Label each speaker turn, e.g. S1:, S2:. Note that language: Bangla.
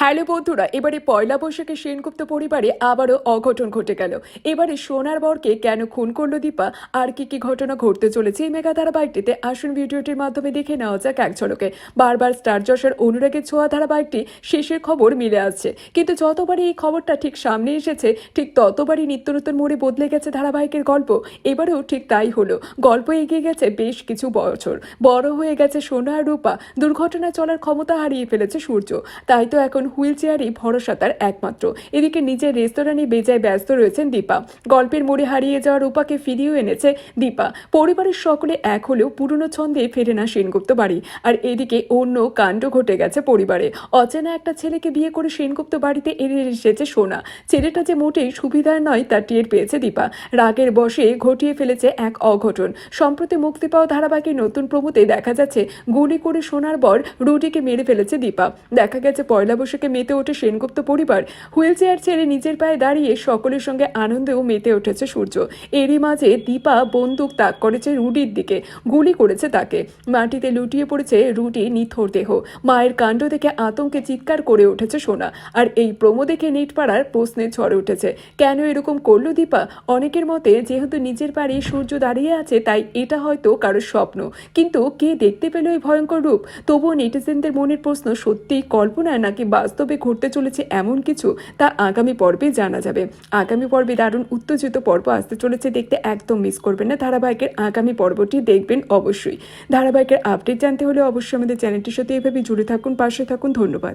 S1: হ্যালো বন্ধুরা, এবারে পয়লা বৈশাখে সেনগুপ্ত পরিবারে আবারও অঘটন ঘটে গেল। এবারে সোনার বরকে কেন খুন করলো দীপা, আর কি কি ঘটনা ঘটতে চলেছে এই মেগা ধারাবাহিকটিতে, আসুন ভিডিওটির মাধ্যমে দেখে নেওয়া যাক এক ঝলকে। বারবার স্টার জলসার অনুরাগের ছোঁয়া ধারাবাহিকটি শেষের খবর মিলে আসছে, কিন্তু যতবারই এই খবরটা ঠিক সামনে এসেছে ঠিক ততবারই নিত্য নতুন মোড়ে বদলে গেছে ধারাবাহিকের গল্প। এবারেও ঠিক তাই হলো, গল্প এগিয়ে গেছে বেশ কিছু বছর, বড় হয়ে গেছে সোনা আর রূপা, দুর্ঘটনা চলার ক্ষমতা হারিয়ে ফেলেছে সূর্য, তাই তো এখন হুইল চেয়ারই ভরসা তার একমাত্র। এদিকে নিজের রেস্তোরাঁ নিয়ে বেজায় ব্যস্ত রয়েছেন দীপা। গল্পের মোড়ে হারিয়ে যাওয়া রূপাকে ফিরিয়েও এনেছে দীপা। পরিবারের সকলে এক হলেও পুরনো ছন্দে ফেরে না সেনগুপ্ত বাড়ি। আর এদিকে অন্য কাণ্ড ঘটে গেছে পরিবারে। অচেনা একটা ছেলেকে বিয়ে করে সেনগুপ্ত বাড়িতে এনে এসেছে সোনা। ছেলেটা যে মোটেই সুবিধার নয় তা টের পেয়েছে দীপা। রাগের বশে ঘটিয়ে ফেলেছে এক অঘটন। সম্প্রতি মুক্তি পাওয়া ধারাবাহিকের নতুন প্রমোতে দেখা যাচ্ছে গুলি করে সোনার বর রুটিকে মেরে ফেলেছে দীপা। দেখা গেছে পয়লা বৈশাখে মেতে ওঠে সেনগুপ্ত পরিবার। হুইল চেয়ার ছেড়ে নিজের পায়ে দাঁড়িয়ে সকলের সঙ্গে আনন্দেও মেতে উঠেছে সূর্য। এরই মাঝে দীপা বন্দুক তাক করেছে রুটির দিকে, গুলি করেছে তাকে। মাটিতে লুটিয়ে পড়েছে রুটি নিথর দেহ। মায়ের কাণ্ড দেখে আতঙ্কে চিৎকার করে উঠেছে সোনা। আর এই প্রমো দেখে নেটপাড়ার প্রশ্নে ঝড় উঠেছে, কেন এরকম করলো দীপা। অনেকের মতে যেহেতু নিজের পাড়ে সূর্য দাঁড়িয়ে আছে তাই এটা হয়তো কারোর স্বপ্ন, কিন্তু কে দেখতে পেল এই ভয়ঙ্কর রূপ। তবুও নেটিজেনদের মনের প্রশ্ন, সত্যি কল্পনা নাকি বাস্তবে ঘটতে চলেছে এমন কিছু, তা আগামী পর্বে জানা যাবে। আগামী পর্বে দারুণ উত্তেজিত পর্ব আসতে চলেছে, দেখতে একদম মিস করবেন না। ধারাবাহিকের আগামী পর্বটি দেখবেন অবশ্যই। ধারাবাহিকের আপডেট জানতে হলে অবশ্যই আমাদের চ্যানেলটির সাথে এভাবে জুড়ে থাকুন, পাশে থাকুন। ধন্যবাদ।